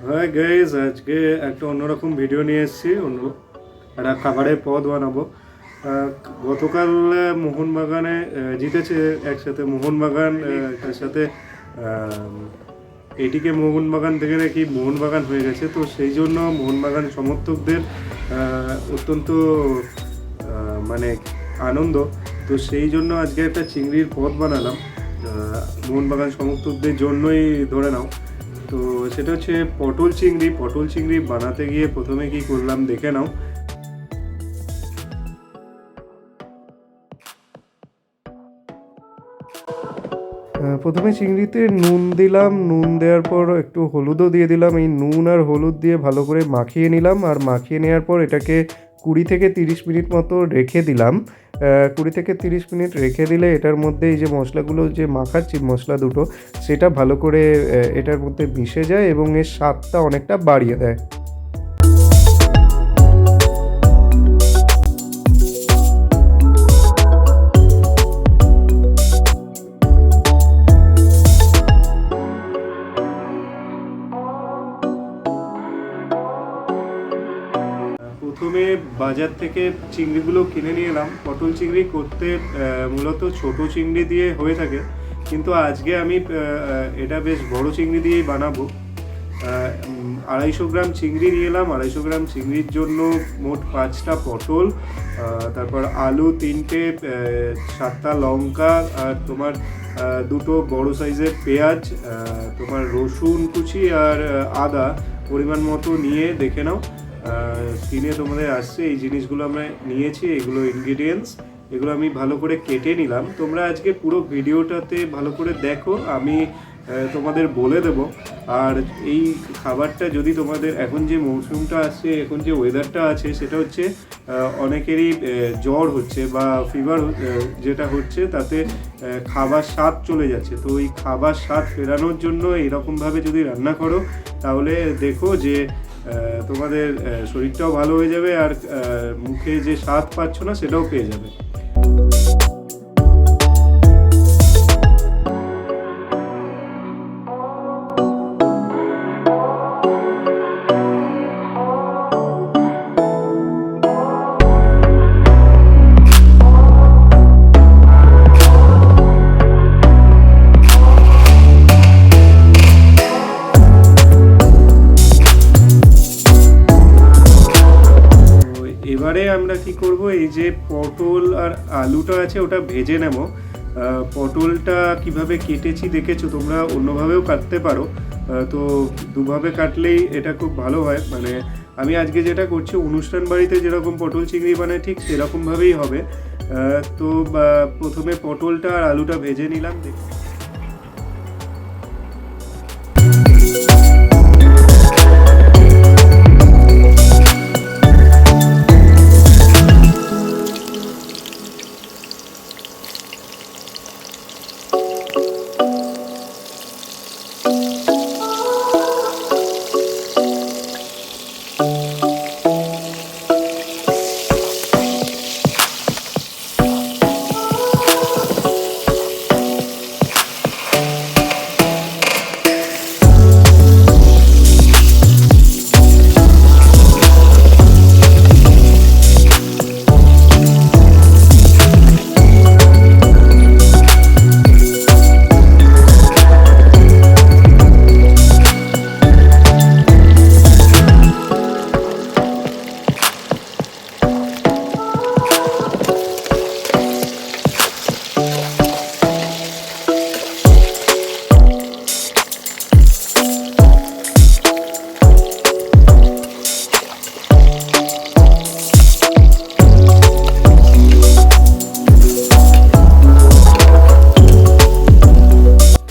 হ্যাঁ গাইজ, আজকে একটা অন্যরকম ভিডিও নিয়ে এসেছি। একটা খাবারের পদ বানাবো। আহ, গতকাল মোহনবাগানে জিতেছে একসাথে মোহনবাগান, তার সাথে এটিকে মোহনবাগান থেকে নাকি মোহনবাগান হয়ে গেছে। তো সেই জন্য মোহনবাগান সমর্থকদের অত্যন্ত মানে আনন্দ। তো সেই জন্য আজকে একটা চিংড়ির পদ বানালাম, মোহনবাগান সমর্থকদের জন্যই ধরে নাও। তো সেটা হচ্ছে পটল চিংড়ি বানাতে গিয়ে প্রথমে কি করলাম দেখে নাও। প্রথমে চিংড়িতে নুন দিলাম, নুন দেওয়ার পর একটু হলুদও দিয়ে দিলাম। এই নুন আর হলুদ দিয়ে ভালো করে মাখিয়ে নিলাম, আর মাখিয়ে নেওয়ার পর এটাকে 20 থেকে 30 মিনিট মতো রেখে দিলাম। 20 থেকে 30 মিনিট রেখে দিলে এটার মধ্যে এই যে মশলাগুলো যে মাখাচ্ছি, মশলা দুটো, সেটা ভালো করে এটার মধ্যে মিশে যায় এবং এর স্বাদটা অনেকটা বাড়িয়ে দেয়। প্রথমে বাজার থেকে চিংড়িগুলো কিনে নিয়ে এলাম। পটল চিংড়ি করতে মূলত ছোট চিংড়ি দিয়ে হয়ে থাকে, কিন্তু আজকে আমি এটা বেশ বড় চিংড়ি দিয়েই বানাবো। 250 গ্রাম চিংড়ি নিয়ে এলাম। 250 গ্রাম চিংড়ির জন্য মোট 5টা পটল, তারপর আলু 3টে, 7টা লঙ্কা, আর তোমার 2টো বড় সাইজের পেঁয়াজ, তোমার রসুন কুচি আর আদা পরিমাণ মতো নিয়ে দেখে নাও। স্ক্রিনে তোমাদের আসছে এই জিনিসগুলো আমরা নিয়েছি, এগুলো ইনগ্রিডিয়েন্টস। এগুলো আমি ভালো করে কেটে নিলাম। তোমরা আজকে পুরো ভিডিওটাতে ভালো করে দেখো, আমি তোমাদের বলে দেব। আর এই খাবারটা যদি তোমাদের এখন যে মৌসুমটা আসছে, এখন যে ওয়েদারটা আছে, সেটা হচ্ছে অনেকেরই জ্বর হচ্ছে বা ফিভার যেটা হচ্ছে, তাতে খাবার স্বাদ চলে যাচ্ছে। তো এই খাবার স্বাদ ফেরানোর জন্য এইরকমভাবে যদি রান্না করো, তাহলে দেখো যে তোমাদের শরীরটাও ভালো হয়ে যাবে, আর মুখে যে স্বাদ পাচ্ছ না সেটাও পেয়ে যাবে। এবারে আমরা কি করব, এই যে পটল আর আলুটা আছে ওটা ভেজে নেব। পটলটা কিভাবে কেটেছি দেখেছো তোমরা, অন্যভাবেও কাটতে পারো। তো দুভাবে কাটলেই এটা খুব ভালো হয়। মানে আমি আজকে যেটা করছি, অনুষ্ঠান বাড়িতে যেরকম পটল চিংড়ি বানায় ঠিক সেরকমভাবেই হবে। তো প্রথমে পটলটা আর আলুটা ভেজে নিলাম।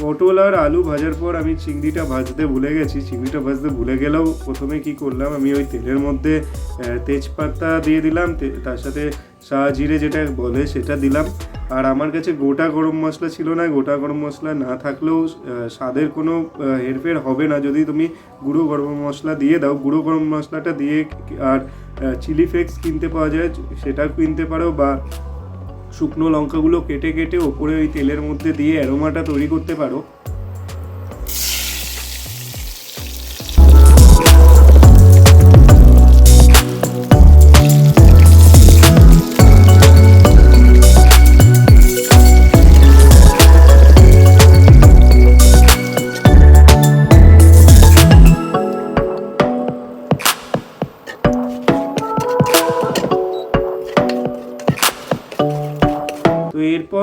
পটল আর আলু ভাজার পর আমি চিংড়িটা ভাজতে ভুলে গেছি। চিংড়িটা ভাজতে ভুলে গেলেও প্রথমে কি করলাম, আমি ওই তেলের মধ্যে তেজপাতা দিয়ে দিলাম, তার সাথে জিরে যেটা বলে সেটা দিলাম। আর আমার কাছে গোটা গরম মশলা ছিল না। গোটা গরম মশলা না থাকলেও স্বাদের কোনো হেরফের হবে না যদি তুমি গুঁড়ো গরম মশলা দিয়ে দাও। গুঁড়ো গরম মশলাটা দিয়ে, আর চিলি ফ্লেক্স কিনতে পাওয়া যায়, সেটা কিনতে পারো, বা শুকনো লঙ্কাগুলো কেটে কেটে ওপরে ওই তেলের মধ্যে দিয়ে অ্যারোমাটা তৈরি করতে পারো।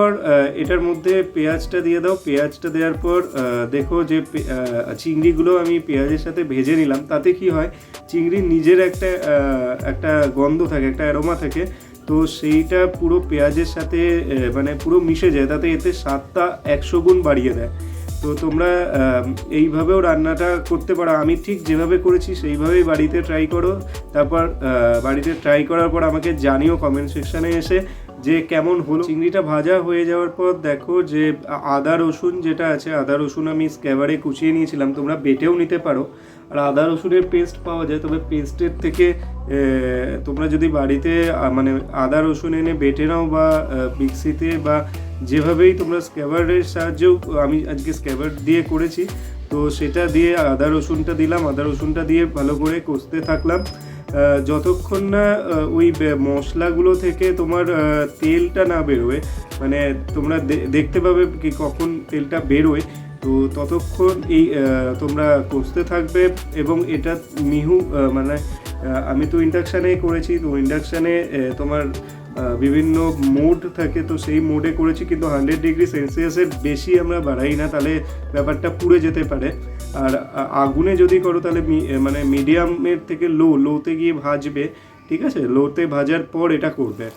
এরপর এটার মধ্যে পেঁয়াজটা দিয়ে দাও। পেঁয়াজটা দেওয়ার পর দেখো যে চিংড়িগুলো আমি পেঁয়াজের সাথে ভেজে নিলাম। তাতে কি হয়, চিংড়ির নিজের একটা গন্ধ থাকে, একটা অ্যারোমা থাকে, তো সেইটা পুরো পেঁয়াজের সাথে মানে পুরো মিশে যায়, তাতে এতে স্বাদটা 100 গুণ বাড়িয়ে দেয়। তো তোমরা এইভাবেও রান্নাটা করতে পারো। আমি ঠিক যেভাবে করেছি সেইভাবেই বাড়িতে ট্রাই করো। তারপর বাড়িতে ট্রাই করার পর আমাকে জানিও কমেন্ট সেকশানে এসে যে কেমন হলো। চিংড়িটা ভাজা হয়ে যাওয়ার পর দেখো যে আদা রসুন যেটা আছে, আদা রসুন আমি স্ক্যাবারে কুচিয়ে নিয়েছিলাম, তোমরা বেটেও নিতে পারো। আর আদা রসুনের পেস্ট পাওয়া যায়, তবে পেস্টের থেকে তোমরা যদি বাড়িতে মানে আদা রসুন এনে বেটে নাও বা মিক্সিতে বা যেভাবেই তোমরা স্ক্যাবারের সাহায্যেও, আমি আজকে স্ক্যাবার দিয়ে করেছি, তো সেটা দিয়ে আদা রসুনটা দিলাম। আদা রসুনটা দিয়ে ভালো করে কষতে থাকলাম যতক্ষণ না ওই মশলাগুলো থেকে তোমার তেলটা না বেরোয়। মানে তোমরা দেখতে পাবে কি কখন তেলটা বেরোয়, তো ততক্ষণ এই তোমরা কষতে থাকবে। এবং এটা মিহু মানে আমি তো ইন্ডাকশানেই করেছি, তো ইন্ডাকশানে তোমার বিভিন্ন মোড থাকে, তো সেই মোডে করেছি, কিন্তু 100 ডিগ্রি সেলসিয়াসের বেশি আমরা বাড়াই না, তাহলে ব্যাপারটা পুড়ে যেতে পারে। আর আগুনে যদি করো তাহলে মানে মিডিয়ামের থেকে লোতে গিয়ে ভাজবে, ঠিক আছে? লোতে ভাজার পর এটা করবে।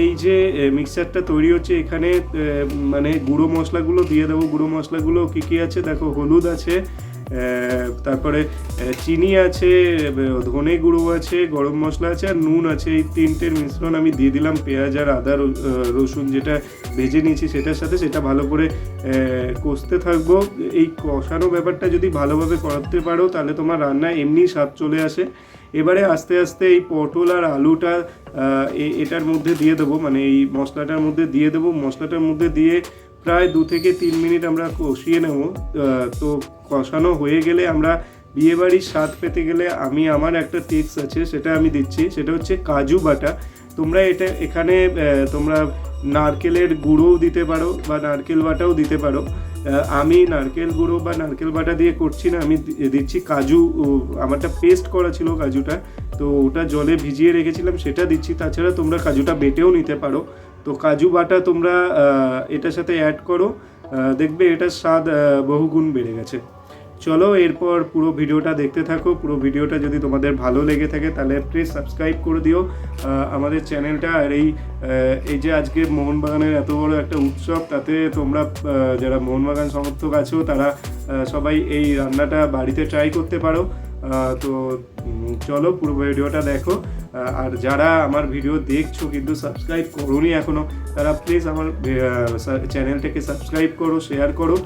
এই যে মিক্সচারটা তৈরি হচ্ছে, এখানে মানে গুঁড়ো মশলাগুলো দিয়ে দেবো। গুঁড়ো মশলাগুলো কী কী আছে দেখো, হলুদ আছে, তারপরে চিনি আছে, ধনে গুঁড়ো আছে, গরম মশলা আছে, আর নুন আছে। এই তিনটের মিশ্রণ আমি দিয়ে দিলাম পেঁয়াজ আর আদা রসুন যেটা ভেজে নিয়েছি সেটার সাথে। সেটা ভালো করে কষতে থাকবো। এই কষানো ব্যাপারটা যদি ভালোভাবে করতে পারো তাহলে তোমার রান্নায় এমনি স্বাদ চলে আসে। এবারে আস্তে আস্তে এই পটল আর আলুটা এটার মধ্যে দিয়ে দেবো, মানে এই মশলাটার মধ্যে দিয়ে দেবো। মশলাটার মধ্যে দিয়ে প্রায় 2 থেকে 3 মিনিট আমরা কষিয়ে নেব। তো কষানো হয়ে গেলে আমরা বিয়েবাড়ির স্বাদ পেতে গেলে আমার একটা টিপস আছে, সেটা আমি দিচ্ছি। সেটা হচ্ছে কাজু বাটা। তোমরা এখানে তোমরা নারকেলের গুঁড়োও দিতে পারো বা নারকেল বাটাও দিতে পারো। আমি নারকেল গুঁড়ো বা নারকেল বাটা দিয়ে করছি না, আমি দিচ্ছি কাজু। আমারটা পেস্ট করা ছিল কাজুটা, তো ওটা জলে ভিজিয়ে রেখেছিলাম, সেটা দিচ্ছি। তাছাড়া তোমরা কাজুটা বেটেও নিতে পারো। তো কাজু বাটা তোমরা এটার সাথে অ্যাড করো, দেখবে এটার স্বাদ বহুগুণ বেড়ে গেছে। চলো এরপর পুরো ভিডিওটা দেখতে থাকো। পুরো ভিডিওটা যদি তোমাদের ভালো লেগে থাকে তাহলে প্লিজ সাবস্ক্রাইব করে দিও আমাদের চ্যানেলটা। আর এই যে আজকে মোহনবাগানের এত বড় একটা উৎসব, তাতে তোমরা যারা মোহনবাগান সমর্থক আছো তারা সবাই এই রান্নাটা বাড়িতে ট্রাই করতে পারো। তো চলো পুরো ভিডিওটা দেখো। আর যারা আমার ভিডিও দেখছো কিন্তু সাবস্ক্রাইব করোনি এখনও, তারা প্লিজ আমার চ্যানেলটাকে সাবস্ক্রাইব করো, শেয়ার করো।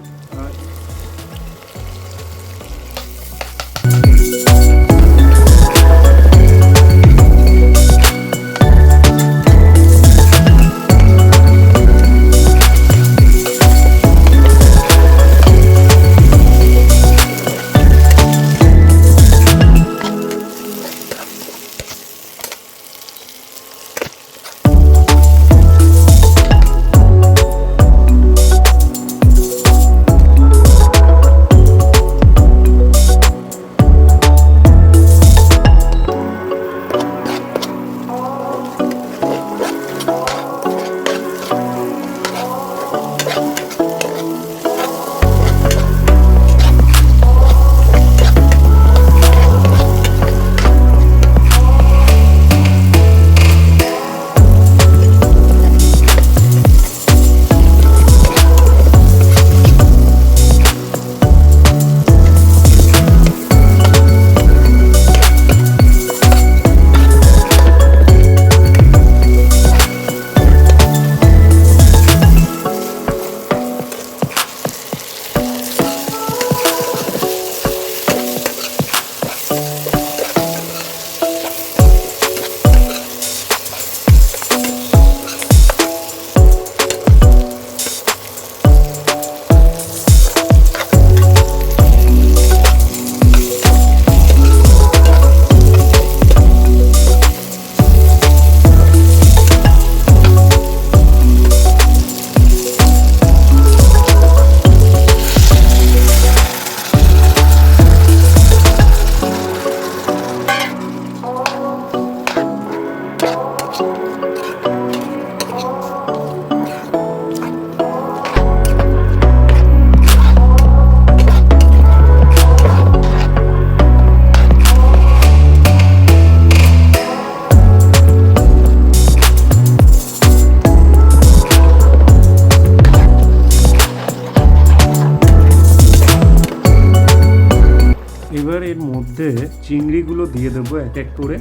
চিংড়িগুলো দিয়ে দেবো এক এক করে।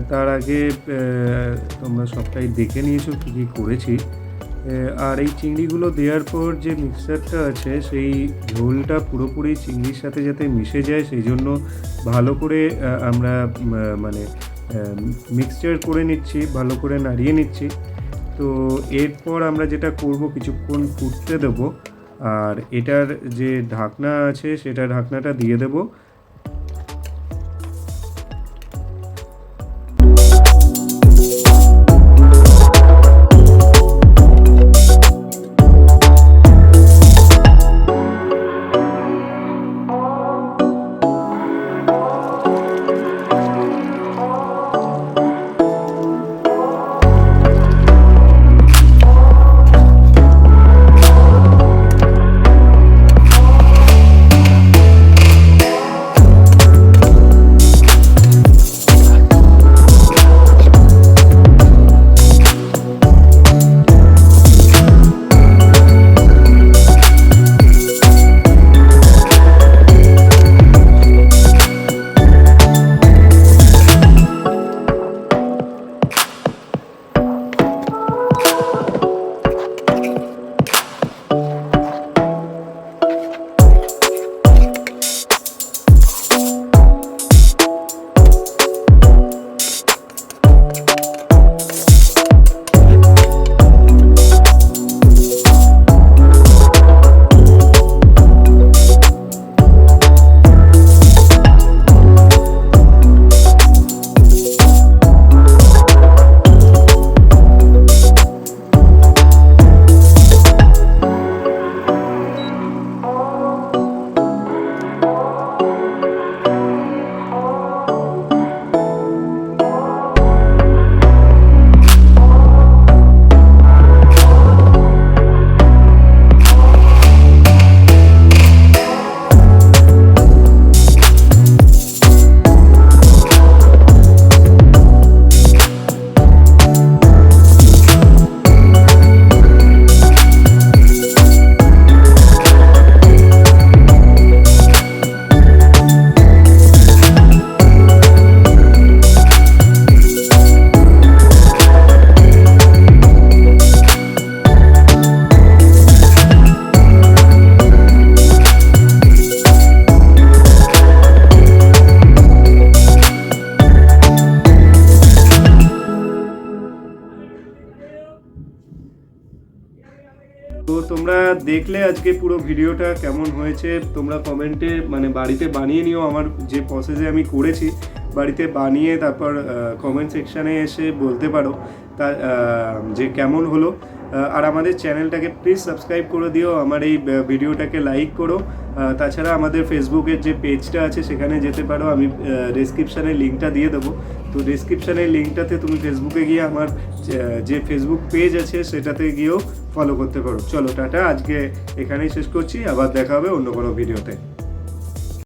তার আগে তোমরা সবটাই দেখে নিয়েছো কী কী করেছি। আর এই চিংড়িগুলো দেওয়ার পর যে মিক্সচারটা আছে সেই ঝোলটা পুরোপুরি চিংড়ির সাথে যাতে মিশে যায় সেই জন্য ভালো করে আমরা মানে মিক্সচার করে নিচ্ছি, ভালো করে নাড়িয়ে নিচ্ছি। তো এরপর আমরা যেটা করব, কিছুক্ষণ ফুটতে দেবো আর এটার যে ঢাকনা আছে সেটা ঢাকনাটা দিয়ে দেবো। তো তোমরা দেখলে আজকে পুরো ভিডিওটা কেমন হয়েছে তোমরা কমেন্টে মানে বাড়িতে বানিয়ে নিও। আমার যে প্রসেসে আমি করেছি বাড়িতে বানিয়ে তারপর কমেন্ট সেকশানে এসে বলতে পারো তা যে কেমন হলো। আর আমাদের চ্যানেলটাকে প্লিজ সাবস্ক্রাইব করে দিও, আমার এই ভিডিওটাকে লাইক করো। তাছাড়া আমাদের ফেসবুকের যে পেজটা আছে সেখানে যেতে পারো, আমি ডেসক্রিপশানে লিঙ্কটা দিয়ে দেবো। তো ডেসক্রিপশানের লিঙ্কটাতে তুমি ফেসবুকে গিয়ে আমার যে ফেসবুক পেজ আছে সেটাতে গিয়েও ফলো করতে পারো। চলো টাটা, আজকে এখানেই শেষ করছি, আবার দেখা হবে অন্য কোনো ভিডিওতে।